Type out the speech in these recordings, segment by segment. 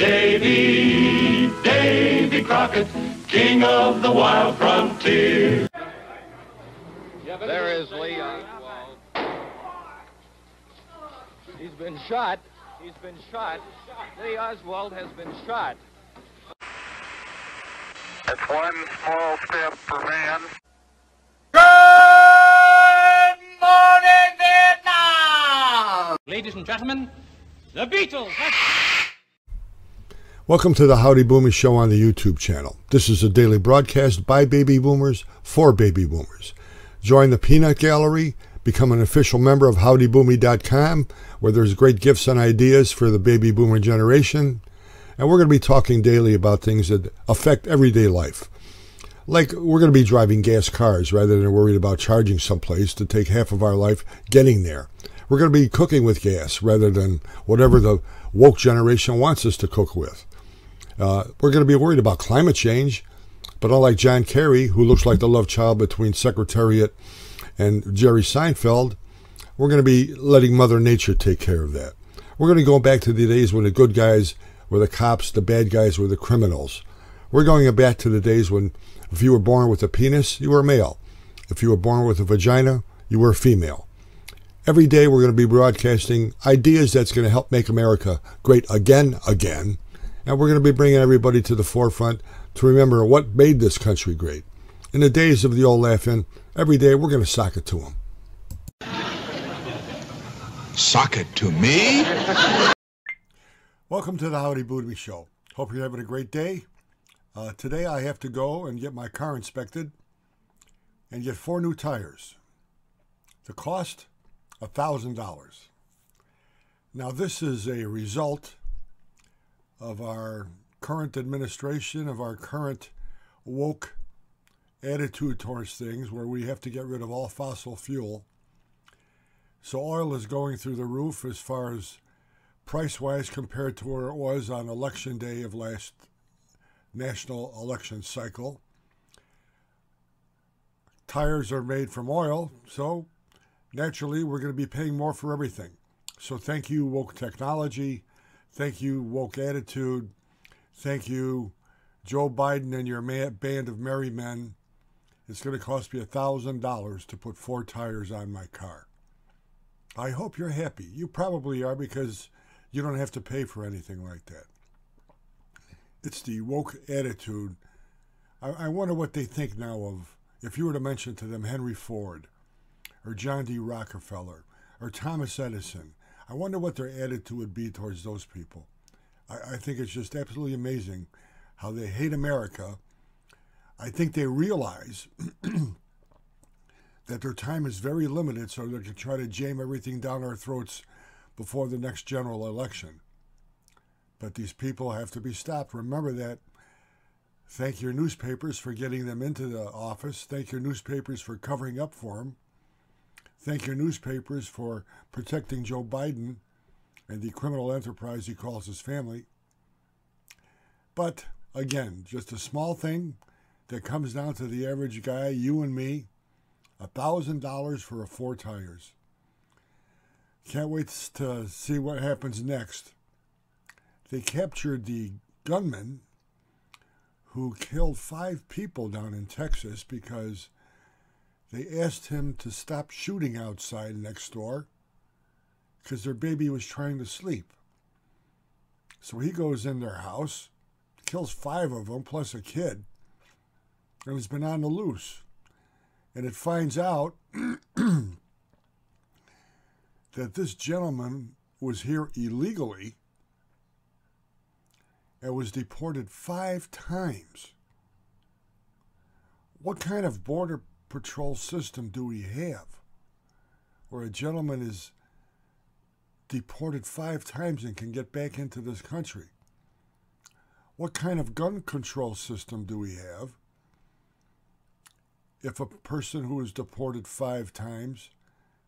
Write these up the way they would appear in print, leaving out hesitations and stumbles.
Davy Crockett, king of the wild frontier. There is Lee Oswald. He's been shot. He's been shot. Lee Oswald has been shot. It's one small step for man. Good morning, Vietnam! Ladies and gentlemen, the Beatles. Welcome to the Howdy Boomers Show on the YouTube channel. This is a daily broadcast by baby boomers for baby boomers. Join the Peanut Gallery, become an official member of HowdyBoomy.com, where there's great gifts and ideas for the baby boomer generation. And we're going to be talking daily about things that affect everyday life. Like, we're going to be driving gas cars rather than worried about charging someplace to take half of our life getting there. We're going to be cooking with gas rather than whatever the woke generation wants us to cook with. We're going to be worried about climate change, but unlike John Kerry, who looks like the love child between Secretariat and Jerry Seinfeld, we're going to be letting Mother Nature take care of that. We're going to go back to the days when the good guys were the cops, the bad guys were the criminals. We're going back to the days when if you were born with a penis, you were a male. If you were born with a vagina, you were a female. Every day we're going to be broadcasting ideas that's going to help make America great again. And we're going to be bringing everybody to the forefront to remember what made this country great. In the days of the old laughing, every day we're going to sock it to them. Sock it to me? Welcome to the Howdy Boomy Show. Hope you're having a great day. Today I have to go and get my car inspected and get 4 new tires. The cost, $1,000. Now this is a result of our current administration, of our current woke attitude towards things, where we have to get rid of all fossil fuel. So oil is going through the roof as far as price-wise compared to where it was on election day of last national election cycle. Tires are made from oil, so naturally we're going to be paying more for everything. So thank you, woke technology. Thank you, woke attitude. Thank you, Joe Biden and your band of merry men. It's going to cost me $1,000 to put 4 tires on my car. I hope you're happy. You probably are, because you don't have to pay for anything like that. It's the woke attitude. I wonder what they think now of, if you were to mention to them Henry Ford or John D. Rockefeller or Thomas Edison. I wonder what their attitude would be towards those people. I think it's just absolutely amazing how they hate America. I think they realize that their time is very limited, so they can try to jam everything down our throats before the next general election. But these people have to be stopped. Remember that. Thank your newspapers for getting them into the office. Thank your newspapers for covering up for them. Thank your newspapers for protecting Joe Biden and the criminal enterprise he calls his family. But, again, just a small thing that comes down to the average guy, you and me, $1,000 for 4 tires. Can't wait to see what happens next. They captured the gunman who killed 5 people down in Texas because they asked him to stop shooting outside next door because their baby was trying to sleep. So he goes in their house, kills 5 of them, plus a kid, and has been on the loose. And it finds out that this gentleman was here illegally and was deported 5 times. What kind of border patrol system do we have where a gentleman is deported 5 times and can get back into this country? What kind of gun control system do we have if a person who is deported 5 times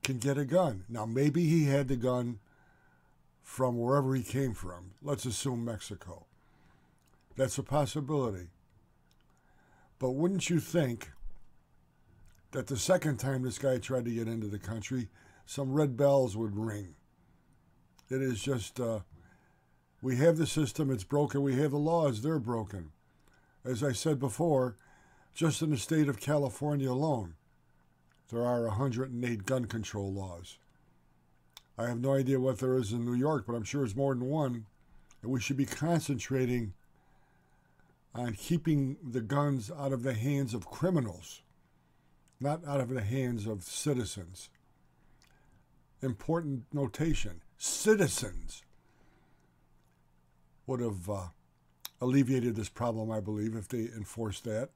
can get a gun? Now, maybe he had the gun from wherever he came from. Let's assume Mexico. That's a possibility. But wouldn't you think that the second time this guy tried to get into the country, some red bells would ring? It is just We have the system, it's broken. We have the laws, they're broken. As I said before, just in the state of California alone, there are 108 gun control laws. I have no idea what there is in New York, but I'm sure it's more than one. And we should be concentrating on keeping the guns out of the hands of criminals, not out of the hands of citizens. Important notation, citizens would have alleviated this problem, I believe, if they enforced that.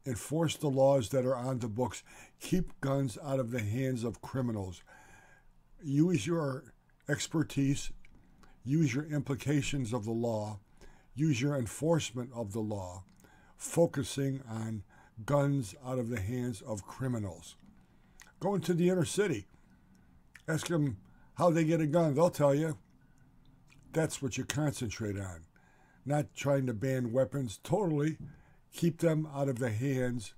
Enforce the laws that are on the books. Keep guns out of the hands of criminals. Use your expertise. Use your implications of the law. Use your enforcement of the law, focusing on guns out of the hands of criminals. Go into the inner city. Ask them how they get a gun. They'll tell you. That's what you concentrate on. Not trying to ban weapons. Totally keep them out of the hands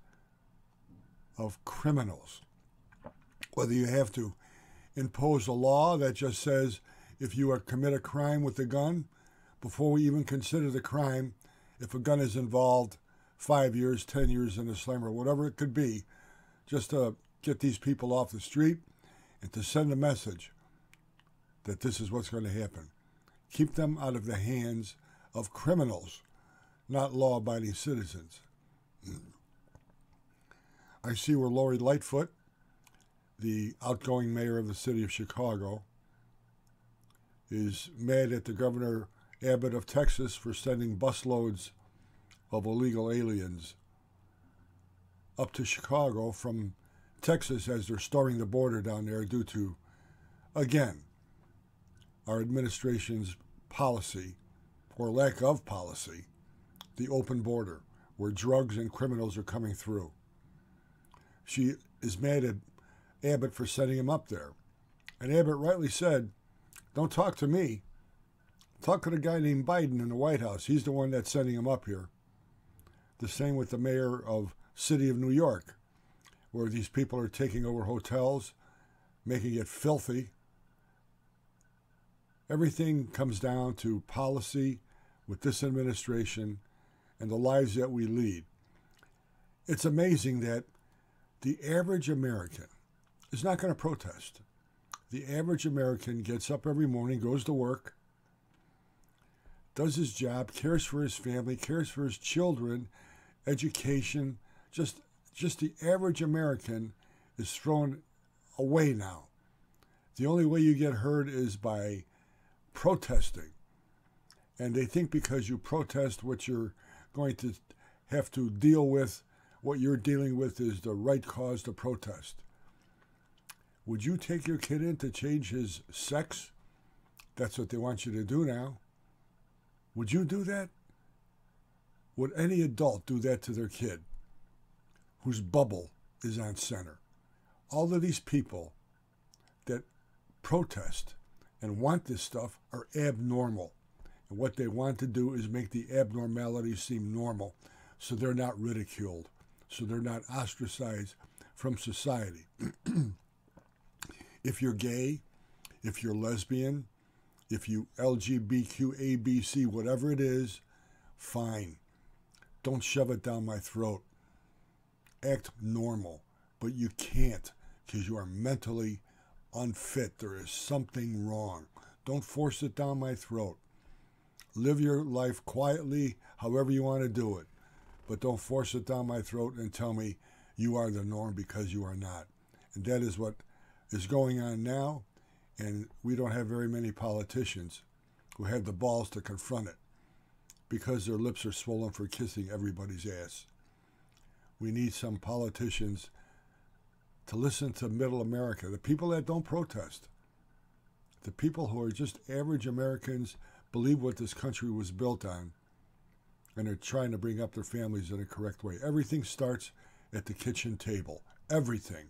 of criminals. Whether you have to impose a law that just says if you commit a crime with a gun, before we even consider the crime, if a gun is involved, 5 years, 10 years in a slam or whatever it could be, just to get these people off the street and to send a message that this is what's going to happen. Keep them out of the hands of criminals, not law-abiding citizens. I see where Lori Lightfoot, the outgoing mayor of the city of Chicago, is mad at the Governor Abbott of Texas for sending busloads of illegal aliens up to Chicago from Texas as they're storming the border down there due to, again, our administration's policy, or lack of policy, the open border, where drugs and criminals are coming through. She is mad at Abbott for sending him up there. And Abbott rightly said, don't talk to me. Talk to the guy named Biden in the White House. He's the one that's sending him up here. The same with the mayor of City of New York, where these people are taking over hotels, making it filthy. Everything comes down to policy with this administration and the lives that we lead. It's amazing that the average American is not going to protest. The average American gets up every morning, goes to work, does his job, cares for his family, cares for his children, education. Just the average American is thrown away now. The only way you get heard is by protesting. And they think because you protest what you're going to have to deal with, what you're dealing with is the right cause to protest. Would you take your kid in to change his sex? That's what they want you to do now. Would you do that? Would any adult do that to their kid whose bubble is on center? All of these people that protest and want this stuff are abnormal. And what they want to do is make the abnormality seem normal so they're not ridiculed, so they're not ostracized from society. If you're gay, if you're lesbian, if you LGBTQ, ABC, whatever it is, fine. Don't shove it down my throat. Act normal. But you can't because you are mentally unfit. There is something wrong. Don't force it down my throat. Live your life quietly, however you want to do it. But don't force it down my throat and tell me you are the norm because you are not. And that is what is going on now. And we don't have very many politicians who have the balls to confront it because their lips are swollen for kissing everybody's ass. We need some politicians to listen to middle America, the people that don't protest, the people who are just average Americans, believe what this country was built on, and are trying to bring up their families in a correct way. Everything starts at the kitchen table. Everything.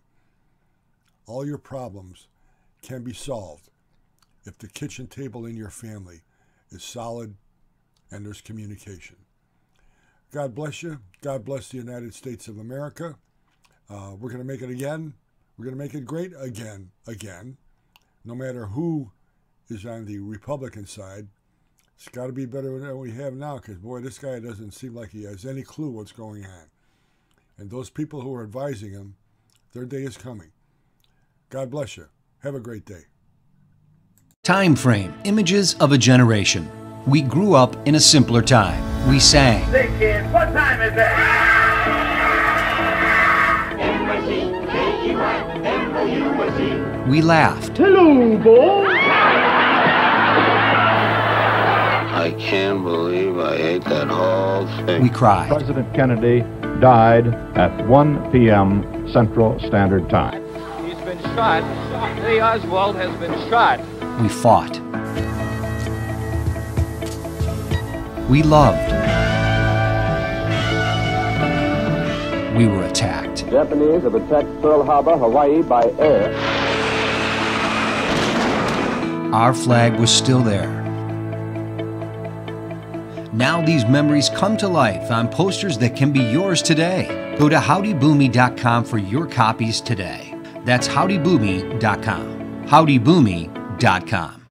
All your problems can be solved if the kitchen table in your family is solid and there's communication. God bless you. God bless the United States of America. We're going to make it again. We're going to make it great again. No matter who is on the Republican side, It's got to be better than we have now, because, boy, this guy doesn't seem like he has any clue what's going on. And those people who are advising him, their day is coming. God bless you. Have a great day. Time frame, images of a generation. We grew up in a simpler time. We sang. Say, kids, what time is it? NYC, We laughed. Hello, boy. I can't believe I ate that whole thing. We cried. President Kennedy died at 1 p.m. Central Standard Time. He's been shot. Lee Oswald has been shot. We fought. We loved. We were attacked. Japanese have attacked Pearl Harbor, Hawaii by air. Our flag was still there. Now these memories come to life on posters that can be yours today. Go to howdyboomy.com for your copies today. That's howdyboomy.com. howdyboomy.com.